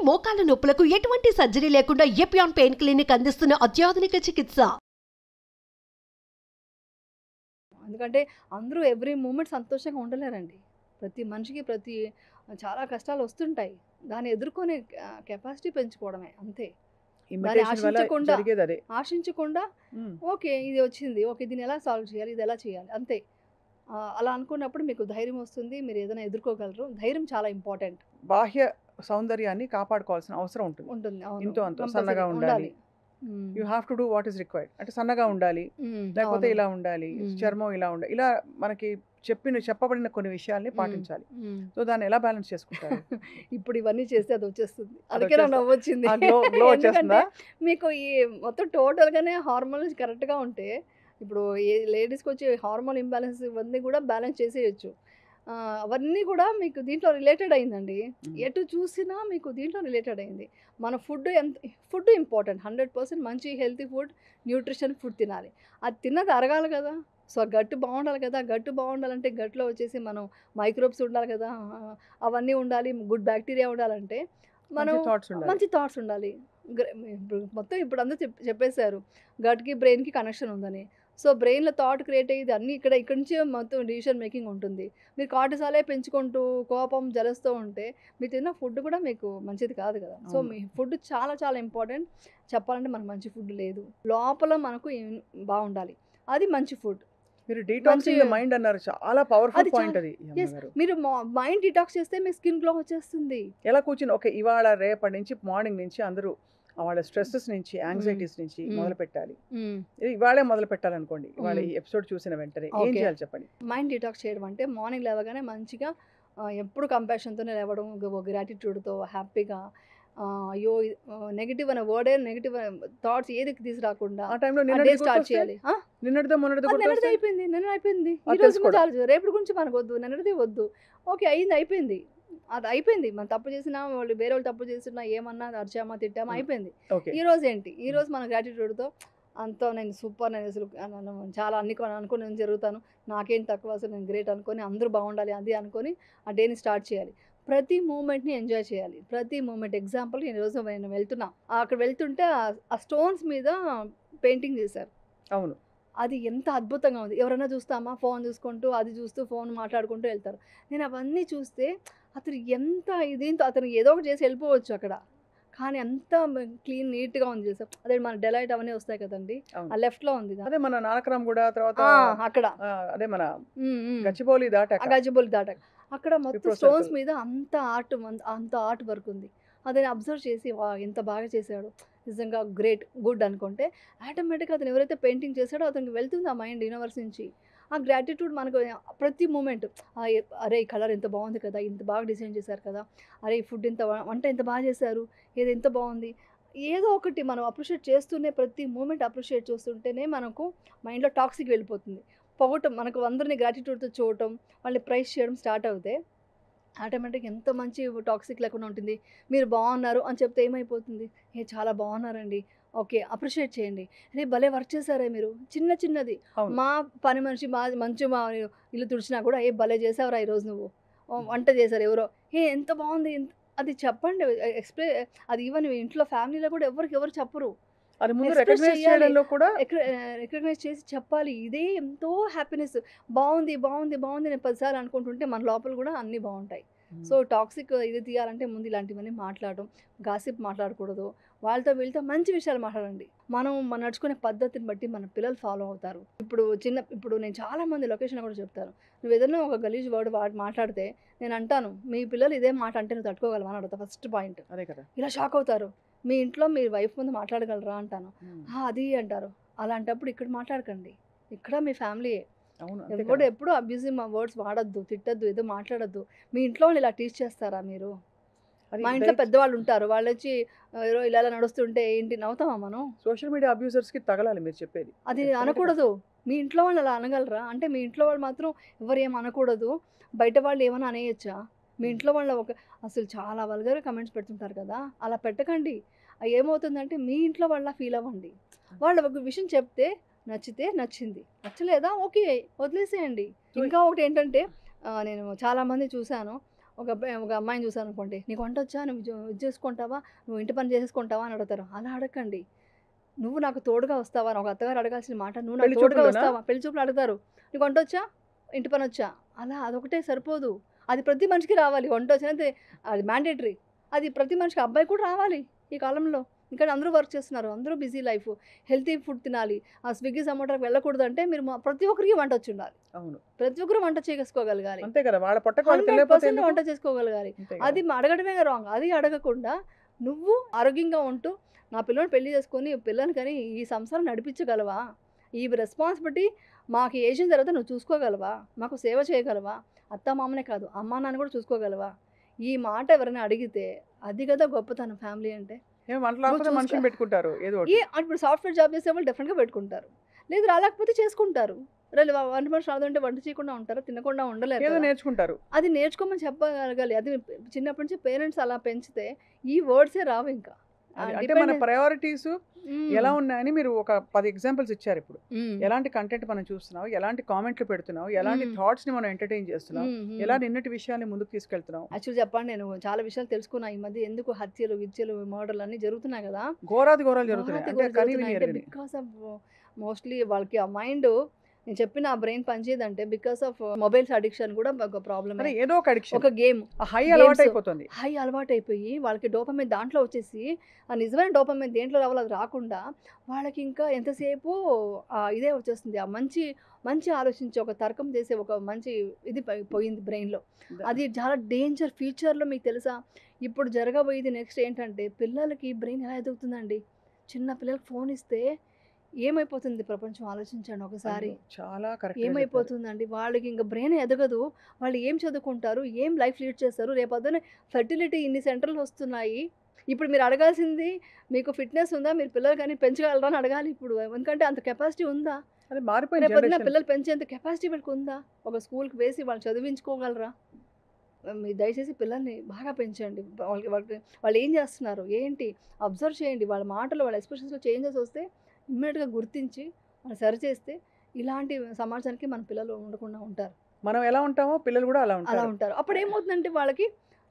మోకాల నొప్పులకు ఎటువంటి సర్జరీ లేకుండా ఎపియాన్ పెయిన్ క్లినిక్ అందిస్తున్న అత్యాధునిక చికిత్స. ఎందుకంటే అందరూ ఎవ్రీ మూమెంట్ సంతోషంగా ఉండలేరండి. ప్రతి మనిషికి చాలా కష్టాలు వస్తుంటాయి. దాన్ని ఎదుర్కొనే కెపాసిటీ పెంచుకోవడమే అంతే. దాన్ని ఆశించకుండా ఓకే ఇది వచ్చింది, ఓకే దీన్ని ఎలా సాల్వ్ చేయాలి, ఇది ఎలా చేయాలి అంతే. అలా అనుకున్నప్పుడు మీకు ధైర్యం వస్తుంది, మీరు ఏదైనా ఎదుర్కోగలరు. ధైర్యం చాలా ఇంపార్టెంట్. బాహ్య సౌందర్యాన్ని కాపాడుకోవాల్సిన అవసరం ఉంటుంది. ఇంతో అంతో సన్నగా ఉండాలి. You have to do what is required. అంటే సన్నగా ఉండాలి, లేకపోతే ఇలా ఉండాలి, చర్మం ఇలా ఉండాలి, ఇలా మనకి చెప్పబడిన కొన్ని విషయాల్ని పాటించాలి. సో దాన్ని ఎలా బ్యాలెన్స్ చేసుకుంటారు? ఇప్పుడు ఇవన్నీ చేస్తే అది వచ్చేస్తుంది. అందుకే నాకు నవ్వొచ్చింది. ఎందుకంటే మీకు ఈ మొత్తం టోటల్గానే హార్మోన్స్ కరెక్ట్గా ఉంటే, ఇప్పుడు లేడీస్కి వచ్చే హార్మోన్ ఇంబ్యాలెన్స్ ఇవన్నీ కూడా బ్యాలెన్స్ చేసేయచ్చు. అవన్నీ కూడా మీకు దీంట్లో రిలేటెడ్ అయిందండి. ఎటు చూసినా మీకు దీంట్లో రిలేటెడ్ అయింది. మన ఫుడ్ ఇంపార్టెంట్. 100% మంచి హెల్తీ ఫుడ్, న్యూట్రిషన్ ఫుడ్ తినాలి. అది తిన్నది అరగాలి కదా. సో గట్టు బాగుండాలి కదా. గట్టు బాగుండాలంటే గట్లో వచ్చేసి మనం మైక్రోబ్స్ ఉండాలి కదా, అవన్నీ ఉండాలి. గుడ్ బ్యాక్టీరియా ఉండాలంటే మనం మంచి థాట్స్ ఉండాలి. మొత్తం ఇప్పుడు అందరూ చెప్పేశారు గట్కి బ్రెయిన్కి కనెక్షన్ ఉందని. సో బ్రెయిన్లో థాట్ క్రియేట్ అయ్యేది అన్నీ ఇక్కడి నుంచే మొత్తం డిసిషన్ మేకింగ్ ఉంటుంది. మీరు కార్టిసాలే పెంచుకుంటూ కోపం జలస్తో ఉంటే మీరు తిన్న ఫుడ్ కూడా మీకు మంచిది కాదు కదా. సో మీ ఫుడ్ చాలా చాలా ఇంపార్టెంట్. చెప్పాలంటే మనకు మంచి ఫుడ్ లేదు, లోపల మనకు బాగుండాలి, అది మంచి ఫుడ్. మీరు డీటాక్సింగ్ ద మైండ్ అన్నారు, చాలా పవర్ఫుల్ పాయింట్ అది. మీరు మైండ్ డిటాక్స్ చేస్తే మీ స్కిన్ గ్లో వచ్చేస్తుంది. ఎలా కూర్చుని ఓకే ఇవాళ రేపటి నుంచి మార్నింగ్ నుంచి అందరూ వాళ్ళ స్ట్రెస్సెస్ నుంచి, యాంగ్జైటీస్ నుంచి మొదలు పెట్టాలి, ఇవాళే మొదలు పెట్టాలనుకోండి. ఇవాళ ఈ ఎపిసోడ్ చూసిన వెంటనే ఏం చేయాలి చెప్పండి? మైండ్ డిటాక్స్ చేయడం అంటే మార్నింగ్ లేవగానే మంచిగా ఎప్పుడు కంపాషన్తోనే లేవడం, గ్రాటిట్యూడ్తో హ్యాపీగా. అయ్యో నెగిటివ్ అనే వర్డే, నెగిటివ్ థాట్స్ ఏది తీసుకురాకుండా ఆ టైంలో స్టార్ట్ చేయాలి. అయిపోయింది, నిన్న అయిపోయింది, ఈ రోజు చాలు, రేపటి గురించి మనకు వద్దు, నిన్నటిది వద్దు. ఓకే అయిపోయింది, అది అయిపోయింది. మనం తప్పు చేసినా, వాళ్ళు వేరే వాళ్ళు తప్పు చేసినా, ఏమన్నా అరిచామా తిట్టామా అయిపోయింది. ఈ రోజు ఏంటి, ఈ రోజు మన గ్రాటిట్యూడ్తో అంతా నేను సూపర్, నేను అసలు చాలా అనుకుని నేను జరుగుతాను, నాకేం తక్కువ, అసలు నేను గ్రేట్ అనుకొని అందరూ బాగుండాలి అది అనుకొని ఆ డేని స్టార్ట్ చేయాలి. ప్రతి మూమెంట్ని ఎంజాయ్ చేయాలి. ప్రతి మూమెంట్. ఎగ్జాంపుల్ ఈరోజు నేను వెళ్తున్నా, అక్కడ వెళ్తుంటే ఆ స్టోన్స్ మీద పెయింటింగ్ చేశారు. అవును, అది ఎంత అద్భుతంగా ఉంది. ఎవరైనా చూస్తామా ఫోన్ చూసుకుంటూ, అది చూస్తూ ఫోన్ మాట్లాడుకుంటూ వెళ్తారు. నేను అవన్నీ చూస్తే అతను ఎంత దీంతో అతను ఏదో ఒకటి చేసి వెళ్ళిపోవచ్చు అక్కడ, కానీ అంత క్లీన్ నీట్గా ఉంది చేసాం. అదే మన డెలైట్ అవన్నీ వస్తాయి కదండి, ఆ లెఫ్ట్లో ఉంది. అదే మన నానక్రామ్ కూడా తర్వాత అక్కడ అదే మన గచ్చిబౌలి దాటాక అక్కడ మొత్తం స్టోన్స్ మీద అంత ఆర్ట్ వర్క్ ఉంది. అదే అబ్జర్వ్ చేసి ఎంత బాగా చేశాడు, నిజంగా గ్రేట్, గుడ్ అనుకుంటే ఆటోమేటిక్గా అతను ఎవరైతే పెయింటింగ్ చేశాడో అతనికి వెళ్తుంది ఆ మైండ్ యూనివర్స్ నుంచి. ఆ గ్రాటిట్యూడ్ మనకు ప్రతి మూమెంట్, అరే ఈ కలర్ ఎంత బాగుంది కదా, ఇంత బాగా డిజైన్ చేశారు కదా, అరే ఈ ఫుడ్ వంట ఎంత బాగా చేశారు, ఏది ఎంత బాగుంది, ఏదో ఒకటి మనం అప్రిషియేట్ చేస్తూనే ప్రతి మూమెంట్ అప్రిషియేట్ చేస్తుంటేనే మనకు మైండ్లో టాక్సిక్ వెళ్ళిపోతుంది. పొగటం, మనకు అందరినీ గ్రాటిట్యూడ్తో చూడటం, వాళ్ళని ప్రైజ్ చేయడం స్టార్ట్ అవుతే ఆటోమేటిక్గా ఎంత మంచి టాక్సిక్ లేకుండా ఉంటుంది. మీరు బాగున్నారు అని చెప్తే ఏమైపోతుంది, చాలా బాగున్నారండి, ఓకే అప్రిషియేట్ చేయండి, రే భలే వర్క్ చేశారే మీరు, చిన్నది మా పని మనిషి మా ఇల్లు తుడిచినా కూడా భలే చేసావురా ఈరోజు, నువ్వు వంట చేశారు ఎవరో, ఎంత బాగుంది, అది చెప్పండి, అది ఈవెన్ ఇంట్లో ఫ్యామిలీలో కూడా ఎవరు చెప్పరు. రికగ్నైజ్ చేసి చెప్పాలి. ఇదే ఎంతో హ్యాపీనెస్. బాగుంది నేను 10 సార్లు అనుకుంటుంటే మన లోపల కూడా అన్నీ బాగుంటాయి. సో టాక్సిక్ ఇది తీయాలంటే ముందు ఇలాంటివన్నీ మాట్లాడడం, గాసిప్ మాట్లాడకూడదు. వీళ్ళతో మంచి విషయాలు మాట్లాడండి. మనం నడుచుకునే పద్ధతిని బట్టి మన పిల్లలు ఫాలో అవుతారు. ఇప్పుడు నేను చాలామంది లొకేషన్ కూడా చెప్తారు, నువ్వు ఏదైనా ఒక గలీజ్ వర్డ్ మాట్లాడితే నేను అంటాను, మీ పిల్లలు ఇదే మాట అంటే నువ్వు తట్టుకోగలవా అని అడుగుతా. ఫస్ట్ పాయింట్ అదే కదా. ఇలా షాక్ అవుతారు, మీ ఇంట్లో మీ వైఫ్ ముందు మాట్లాడగలరా అంటాను. అది అంటారు. అలాంటప్పుడు ఇక్కడ మాట్లాడకండి, ఇక్కడ మీ ఫ్యామిలీయే. ఎప్పుడు అబ్యూజివ్ వర్డ్స్ వాడద్దు, తిట్టద్దు, ఏదో మాట్లాడద్దు. మీ ఇంట్లో వాళ్ళు ఇలా టీచ్ చేస్తారా మీరు? మా ఇంట్లో పెద్దవాళ్ళు ఉంటారు, వాళ్ళు వచ్చి ఇలా నడుస్తుంటే ఏంటి నవ్వుతామా మనం? సోషల్ మీడియా అబ్యూజర్స్కి తగలాలి మీరు చెప్పేది. అది అనకూడదు. మీ ఇంట్లో వాళ్ళు అలా అనగలరా అంటే మీ ఇంట్లో వాళ్ళు మాత్రం ఎవరు ఏం అనకూడదు, బయట వాళ్ళు ఏమైనా అనేయచ్చా? మీ ఇంట్లో వాళ్ళ అసలు చాలా వల్గర్ కమెంట్స్ పెడుతుంటారు కదా, అలా పెట్టకండి. ఏమవుతుందంటే మీ ఇంట్లో వాళ్ళ ఫీల్ అవ్వండి. వాళ్ళు ఒక విషయం చెప్తే నచ్చితే నచ్చింది, నచ్చలేదా ఓకే వదిలేసేయండి. ఇంకా ఒకటి ఏంటంటే నేను చాలామంది చూశాను, ఒక అమ్మాయిని చూసాను అనుకోండి, నీకు వంట వచ్చా, నువ్వు ఇది చేసుకుంటావా, నువ్వు ఇంటి పని చేసేసుకుంటావా అని అడుగుతారు. అలా అడగండి. నువ్వు నాకు తోడుగా వస్తావా అని ఒక అత్తగారు అడగాల్సిన మాట, నువ్వు నాకు తోడుగా వస్తావా. పెళ్లి చూపులు అడుగుతారు, నీకు వంట వచ్చా, ఇంటి పని వచ్చా. అలా అదొకటే సరిపోదు, అది ప్రతి మనిషికి రావాలి. వంట వచ్చినది అది మ్యాండేటరీ, అది ప్రతి మనిషికి. అబ్బాయి కూడా రావాలి ఈ కాలంలో. ఇంకా అందరూ వర్క్ చేస్తున్నారు, అందరూ బిజీ లైఫ్, హెల్తీ ఫుడ్ తినాలి. ఆ స్విగ్గీ జొమాటోకి వెళ్ళకూడదు అంటే మీరు ప్రతి ఒక్కరికి వంట వచ్చి ఉండాలి. అవును, ప్రతి ఒక్కరు వంట చేసుకోగలగాలి. అంతే కదా, వాళ్ళ పొట్టకు 100% వంట చేసుకోగలగాలి. అది అడగడమే రాంగ్. అది అడగకుండా నువ్వు ఆరోగ్యంగా ఉంటూ నా పిల్లని పెళ్లి చేసుకొని పిల్లని కానీ ఈ సంసారం నడిపించగలవా, ఈ రెస్పాన్సిబిలిటీ మాకు ఏజ్ తర్వాత నువ్వు చూసుకోగలవా, మాకు సేవ చేయగలవా, అత్త మామనే కాదు అమ్మా నాన్న కూడా చూసుకోగలవా. ఈ మాట ఎవరైనా అడిగితే అది కదా గొప్పతనం ఫ్యామిలీ అంటే. మనిషిని పెట్టుకుంటారు ఏదో ఇప్పుడు సాఫ్ట్వేర్ జాబ్ చేసే వాళ్ళు డెఫినెట్గా పెట్టుకుంటారు, లేదు రాలేకపోతే చేసుకుంటారు. వంట మనిషి రాదంటే వంట చేయకుండా ఉంటారు, తినకుండా ఉండలేదు, ఏదో నేర్చుకుంటారు. అది నేర్చుకోమని చెప్పగలగాలి. అది చిన్నప్పటి నుంచి పేరెంట్స్ అలా పెంచితే ఈ వర్డ్సే రావు. ఇంకా అంటే మన ప్రయారిటీస్ ఎలా ఉన్నాయని మీరు ఒక 10 ఎగ్జాంపుల్స్ ఇచ్చారు. ఇప్పుడు ఎలాంటి కంటెంట్ మనం చూస్తున్నాం, ఎలాంటి కామెంట్లు పెడుతున్నాం, ఎలాంటి థాట్స్ ని మనం ఎంటర్టైన్ చేస్తున్నాం, ఎలా నిన్నటి విషయాన్ని ముందుకు తీసుకెళ్తున్నాం. యాక్చువల్లీ చెప్పండి, నేను చాలా విషయాలు తెలుసుకున్నా ఈ మధ్య. ఎందుకు హత్యలు విద్యలు మర్డర్లు అన్నీ జరుగుతున్నాయి కదా, ఘోరాది ఘోరాలు జరుగుతున్నాయి. బికాస్ ఆఫ్ మోస్ట్లీ వాళ్ళకి ఆ మైండ్, నేను చెప్పిన ఆ బ్రెయిన్ పనిచేయదంటే బికాస్ ఆఫ్ మొబైల్స్ అడిక్షన్ కూడా ఒక ప్రాబ్లమ్. ఏదో ఒక అడిక్షన్, ఒక గేమ్ హై అలవాటు అయిపోతుంది. హై అలవాటు అయిపోయి వాళ్ళకి డోపమైన్ దాంట్లో వచ్చేసి, ఆ నిజమైన డోపమైన్ దేంట్లో రావాలో అది రాకుండా వాళ్ళకి ఇంకా ఎంతసేపు ఇదే వచ్చేస్తుంది. ఆ మంచి మంచి ఆలోచించి ఒక తర్కం చేసే ఒక మంచి ఇది పోయింది బ్రెయిన్లో. అది చాలా డేంజర్. ఫ్యూచర్లో మీకు తెలుసా, ఇప్పుడు జరగబోయేది నెక్స్ట్ ఏంటంటే, పిల్లలకి బ్రెయిన్ ఎలా ఎదుగుతుందండి. చిన్న పిల్లలకి ఫోన్ ఇస్తే ఏమైపోతుంది ప్రపంచం ఆలోచించండి ఒకసారి. చాలా ఏమైపోతుందండి వాళ్ళకి. ఇంకా బ్రెయిన్ ఎదగదు, వాళ్ళు ఏం చదువుకుంటారు, ఏం లైఫ్ లీడ్ చేస్తారు. రేపొద్దున ఫెర్టిలిటీ ఇన్ని సెంటర్లు వస్తున్నాయి. ఇప్పుడు మీరు అడగాల్సింది, మీకు ఫిట్నెస్ ఉందా, మీరు పిల్లలు కానీ పెంచగలరా అని అడగాలి ఇప్పుడు. ఎందుకంటే అంత కెపాసిటీ ఉందా, రేపొద్దున పిల్లలు పెంచేంత కెపాసిటీ వీళ్ళకి ఉందా, ఒక స్కూల్కి వేసి వాళ్ళు చదివించుకోగలరా. మీరు దయచేసి పిల్లల్ని బాగా పెంచండి. వాళ్ళు ఏం చేస్తున్నారు ఏంటి అబ్జర్వ్ చేయండి. వాళ్ళ మాటలు, వాళ్ళ ఎక్స్ప్రెషన్స్లో చేంజెస్ వస్తే ఇమ్మీడియట్గా గుర్తించి వాళ్ళు సరిచేస్తే ఇలాంటి సమాజానికి మన పిల్లలు ఉండకుండా ఉంటారు. మనం ఎలా ఉంటామో పిల్లలు కూడా అలా ఉంటారు. అప్పుడు ఏమవుతుందంటే వాళ్ళకి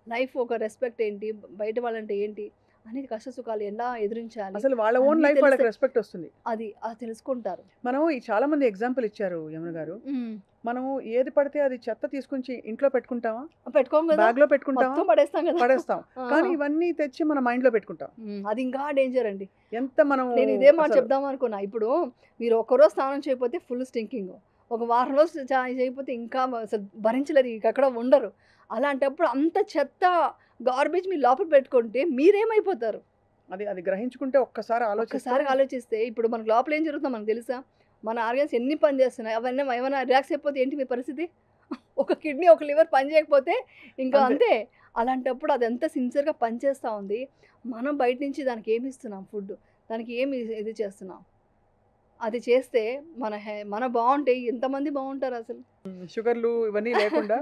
లైఫ్ ఒక రెస్పెక్ట్ ఏంటి, బయట వాళ్ళంటే ఏంటి అనేది, కష్ట సుఖాలు ఎలా ఎదిరించాలి, అసలు వాళ్ళ ఓన్ లైఫ్ వాళ్ళకి రెస్పెక్ట్ వస్తుంది. అది తెలుసుకుంటారు. మనం చాలా మంది ఎగ్జాంపుల్ ఇచ్చారు యమున గారు. మనము ఏది పడితే అది చెత్త తీసుకుని ఇంట్లో పెట్టుకుంటామా, పెట్టుకోం కదా, బ్యాగ్ లో పెట్టుకుంటామా, పడేస్తాం. కానీ ఇవన్నీ తెచ్చి మన మైండ్ లో పెట్టుకుంటాం. అది ఇంకా డేంజర్ అండి. ఎంత మనం, నేను ఇదే మాట చెప్దాం అనుకున్నా. ఇప్పుడు మీరు ఒక్కరోజు స్నానం చేయకపోతే ఫుల్ స్టింకింగ్, ఒక వారం రోజు చేయకపోతే ఇంకా భరించలేరు, ఎక్కడ ఉండరు. అలాంటప్పుడు అంత చెత్త గార్బేజ్ మీరు లోపల పెట్టుకుంటే మీరేమైపోతారు. అది గ్రహించుకుంటే ఒక్కసారి ఆలోచిస్తే ఇప్పుడు మనకు లోపల ఏం జరుగుతుందో మనకు తెలుసా, మన ఆర్గన్స్ ఎన్ని పని చేస్తున్నాయి, అవన్నీ ఏమైనా రిలాక్స్ అయిపోతే ఏంటి మీ పరిస్థితి. ఒక కిడ్నీ ఒక లివర్ పని చేయకపోతే ఇంకా అంతే. అలాంటప్పుడు అది ఎంత సిన్సియర్గా పనిచేస్తూ ఉంది. మనం బయట నుంచి దానికి ఏమి ఇస్తున్నాం, ఫుడ్ దానికి ఏమి ఇది చేస్తున్నాం. అది చేస్తే మన బాగుంటే ఎంతమంది బాగుంటారు అసలు. షుగర్లు ఇవన్నీ లేకుండా